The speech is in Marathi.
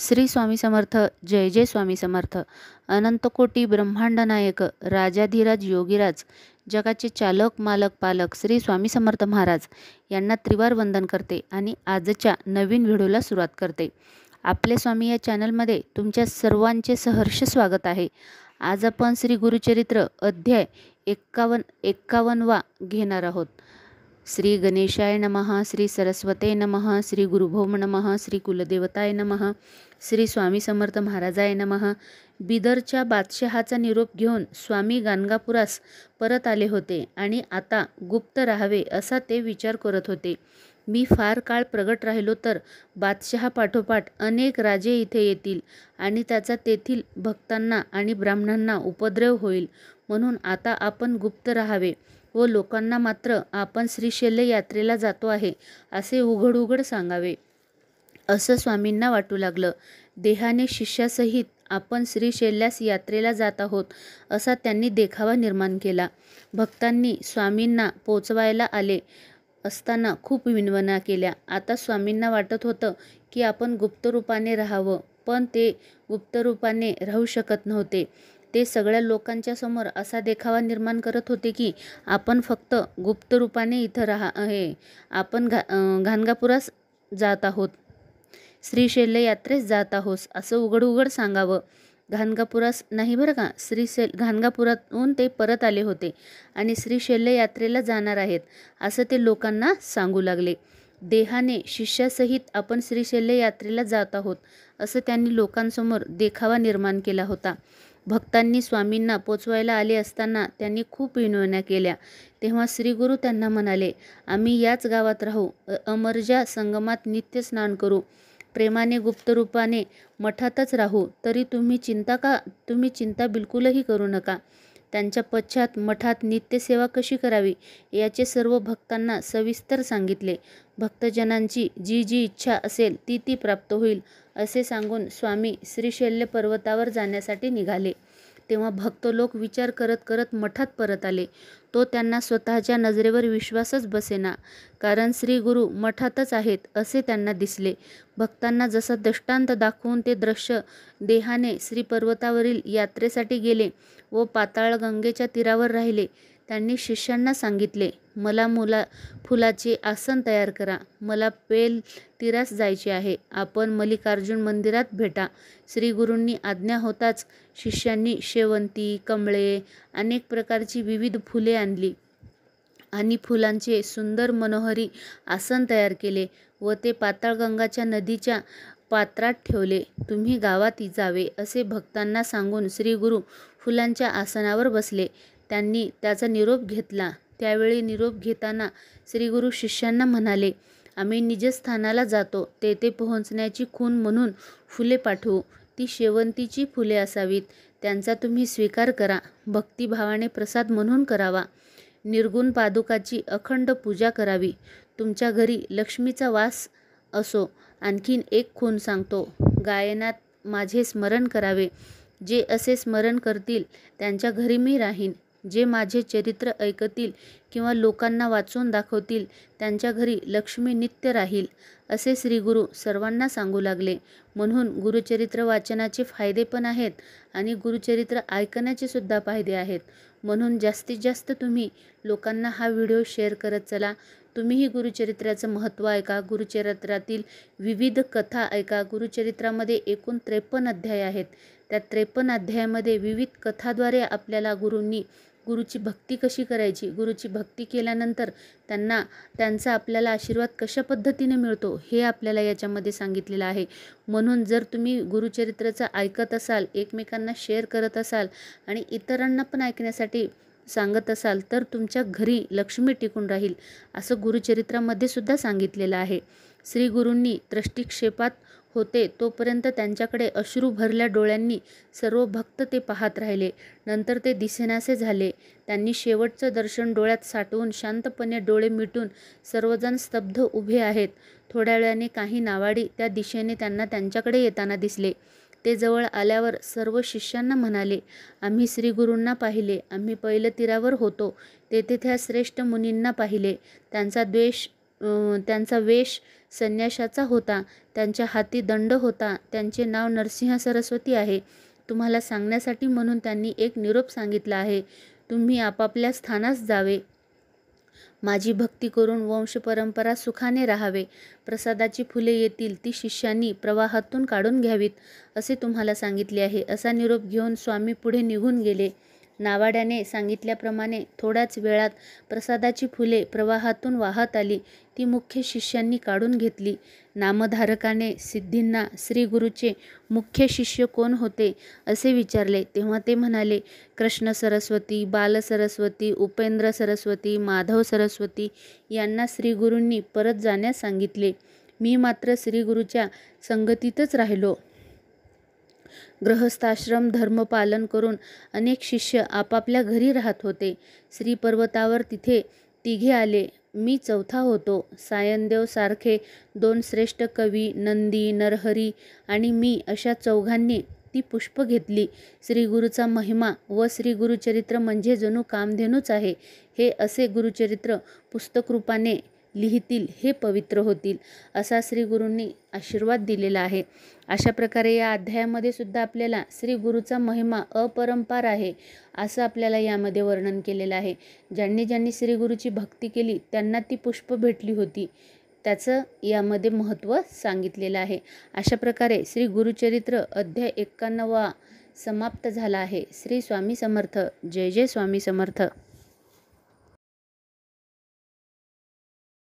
श्री स्वामी समर्थ. जय जय स्वामी समर्थ. अनंतकोटी ब्रह्मांड नायक राजाधिराज योगीराज जगाचे चालक मालक पालक श्री स्वामी समर्थ महाराज यांना त्रिवार वंदन करते आणि आजच्या नवीन व्हिडिओला सुरुवात करते. आपले स्वामी या चॅनलमध्ये तुमच्या सर्वांचे सहर्ष स्वागत आहे. आज आपण श्री गुरुचरित्र अध्याय 51वा घेणार आहोत. श्री गणेशाय नमः, श्री सरस्वते नमः, श्री गुरुभौम नमः, श्री कुलदेवताय नमः, श्री स्वामी समर्थ महाराजाय नमः. बिदरच्या बादशहाचा निरोप घेऊन स्वामी गाणगापुरास परत आले होते आणि आता गुप्त राहावे असा ते विचार करत होते. मी फार काळ प्रगट राहिलो तर बादशहा पाठोपाठ अनेक राजे इथे येतील आणि त्याचा तेथील भक्तांना आणि ब्राह्मणांना उपद्रव होईल, म्हणून आता आपण गुप्त राहावे व लोकांना मात्र आपण श्रीशैल्य यात्रेला जातो आहे असे उघड उघड सांगावे असं स्वामींना वाटू लागलं. देहाने शिष्यासहित आपण श्रीशैल्यास यात्रेला जात आहोत असा त्यांनी देखावा निर्माण केला. भक्तांनी स्वामींना पोचवायला आले असताना खूप विनवण्या केल्या. आता स्वामींना वाटत होतं की आपण गुप्तरूपाने राहावं, पण ते गुप्तरूपाने राहू शकत नव्हते. ते सगळ्या लोकांच्या समोर असा देखावा निर्माण करत होते की आपण फक्त गुप्त रूपाने इथं आपण गाणगापुरास जात आहोत, श्रीशैल्य यात्रेस जात आहोत असं उघड उघड सांगावं. गाणगापुरास नाही बरं का, गाणगापुरातून ते परत आले होते आणि श्रीशैल्य यात्रेला जाणार आहेत असं ते लोकांना सांगू लागले. देहाने शिष्यासहित आपण श्रीशैल्य यात्रेला जात आहोत असं त्यांनी लोकांसमोर देखावा निर्माण केला होता. भक्तांनी स्वामींना पोचवायला आले असताना त्यांनी खूप विनवण्या केल्या. तेव्हा श्रीगुरु त्यांना म्हणाले, आम्ही याच गावात राहू, अमरजा संगमात नित्य स्नान करू, प्रेमाने गुप्तरूपाने मठातच राहू, तरी तुम्ही चिंता बिलकुलही करू नका. त्यांच्या पश्चात मठात नित्यसेवा कशी करावी याचे सर्व भक्तांना सविस्तर सांगितले. भक्तजनांची जी जी इच्छा असेल ती प्राप्त होईल असे सांगून स्वामी श्रीशैल्य पर्वतावर जाण्यासाठी निघाले. तेव्हा भक्त लोक विचार करत करत मठात परत आले. तो त्यांना स्वतःच्या नजरेवर विश्वासच बसेना, कारण श्री गुरु मठातच आहेत असे त्यांना दिसले. भक्तांना जसा दृष्टांत दाखवून ते दृश्य देहाने श्री पर्वतावरील यात्रेसाठी गेले व पाताळ गंगेच्या तीरावर राहिले. त्यांनी शिष्यांना सांगितले, मला फुलाचे आसन तयार करा, मला पेल तीरास जायचे आहे, आपण मल्लिकार्जुन मंदिरात भेटा. श्री गुरूंनी आज्ञा होताच शिष्यांनी शेवंती, कमळे, अनेक प्रकारची विविध फुले आणली आणि फुलांचे सुंदर मनोहरी आसन तयार केले व ते पाताळगंगाच्या नदीच्या पात्रात ठेवले. तुम्ही गावात जावे असे भक्तांना सांगून श्रीगुरु फुलांच्या आसनावर बसले. त्यांनी त्याचा निरोप घेतला. त्यावेळी निरोप घेताना श्रीगुरु शिष्यांना म्हणाले, आम्ही निजस्थानाला जातो, तेथे पोहोचण्याची खूण म्हणून फुले पाठवू. ती शेवंतीची फुले असावीत. त्यांचा तुम्ही स्वीकार करा, भक्तिभावाने प्रसाद म्हणून करावा. निर्गुण पादुकाची अखंड पूजा करावी. तुमच्या घरी लक्ष्मीचा वास असो. आणखीन एक खूण सांगतो, गायनात माझे स्मरण करावे. जे असे स्मरण करतील त्यांच्या घरी मी राहीन. जे माझे चरित्र ऐकतील किंवा लोकांना वाचून दाखवतील त्यांच्या घरी लक्ष्मी नित्य राहील असे श्रीगुरु सर्वांना सांगू लागले. म्हणून गुरुचरित्र वाचनाचे फायदे पण आहेत आणि गुरुचरित्र ऐकण्याचे सुद्धा फायदे आहेत. म्हणून जास्तीत जास्त तुम्ही लोकांना हा व्हिडिओ शेअर करत चला. तुम्हीही गुरुचरित्राचं महत्त्व ऐका, गुरुचरित्रातील विविध कथा ऐका. गुरुचरित्रामध्ये एकूण 53 अध्याय आहेत. त्या 53 अध्यायामध्ये विविध कथाद्वारे आपल्याला गुरुची भक्ती कशी करायची, गुरुची भक्ती केल्यानंतर त्यांचा आपल्याला आशीर्वाद कशा पद्धतीने मिळतो हे आपल्याला याच्यामध्ये सांगितलेलं आहे. म्हणून जर तुम्ही गुरुचरित्राचं ऐकत असाल, एकमेकांना शेअर करत असाल आणि इतरांना पण ऐकण्यासाठी सांगत असाल तर तुमच्या घरी लक्ष्मी टिकून राहील असं गुरुचरित्रामध्ये सुद्धा सांगितलेलं आहे. श्री गुरूंनी दृष्टिक्षेपात होते तोपर्यंत त्यांच्याकडे अश्रू भरल्या डोळ्यांनी सर्व भक्त ते पाहत राहिले. नंतर ते दिसेनासे झाले. त्यांनी शेवटचं दर्शन डोळ्यात साठवून शांतपणे डोळे मिटून सर्वजण स्तब्ध उभे आहेत. थोड्या वेळाने काही नावाडी त्या दिशेने त्यांच्याकडे येताना दिसले. ते जवळ आल्यावर सर्व शिष्यांना म्हणाले, आम्ही श्रीगुरूंना पाहिले. आम्ही पैल तीरावर होतो, तेथे त्या श्रेष्ठ मुनींना पाहिले. त्यांचा वेश संन्याशाचा होता. त्यांच्या हाती दंड होता. त्यांचे नाव नरसिंह सरस्वती आहे. तुम्हाला सांगण्यासाठी म्हणून त्यांनी एक निरोप सांगितला आहे. तुम्ही आपापल्या स्थानास जावे. माझी भक्ती करून वंशपरंपरा सुखाने राहावे. प्रसादाची फुले येतील ती शिष्यांनी प्रवाहातून काढून घ्यावीत असे तुम्हाला सांगितले आहे. असा निरोप घेऊन स्वामी पुढे निघून गेले. नावाड्याने सांगितल्याप्रमाणे थोड्याच वेळात प्रसादाची फुले प्रवाहातून वाहत आली. ती मुख्य शिष्यांनी काढून घेतली. नामधारकाने सिद्धींना श्रीगुरूचे मुख्य शिष्य कोण होते असे विचारले. तेव्हा ते म्हणाले, कृष्ण सरस्वती, बाल सरस्वती, उपेंद्र सरस्वती, माधव सरस्वती यांना श्रीगुरूंनी परत जाण्यास सांगितले. मी मात्र श्रीगुरूच्या संगतीतच राहिलो. गृहस्थाश्रम धर्म पालन करून अनेक शिष्य आपापल्या घरी राहत होते. श्री पर्वतावर तिथे तिघे आले. मी चौथा होतो. सायनदेव सारखे 2 श्रेष्ठ कवी, नंदी, नरहरी आणि मी अशा चौघांनी ती पुष्प घेतली. श्रीगुरूचा महिमा व श्रीगुरुचरित्र म्हणजे जणू कामधेनूच आहे. हे असे गुरुचरित्र पुस्तकरूपाने लिहितील हे पवित्र होतील असा श्रीगुरूंनी आशीर्वाद दिलेला आहे. अशा प्रकारे या अध्यायामध्ये सुद्धा आपल्याला श्रीगुरूचा महिमा अपरंपार आहे असं आपल्याला यामध्ये वर्णन केलेलं आहे. ज्यांनी ज्यांनी श्रीगुरूची भक्ती केली त्यांना ती पुष्प भेटली होती, त्याचं यामध्ये महत्त्व सांगितलेलं आहे. अशा प्रकारे श्री गुरुचरित्र अध्याय 91 समाप्त झाला आहे. श्री स्वामी समर्थ. जय जय स्वामी समर्थ.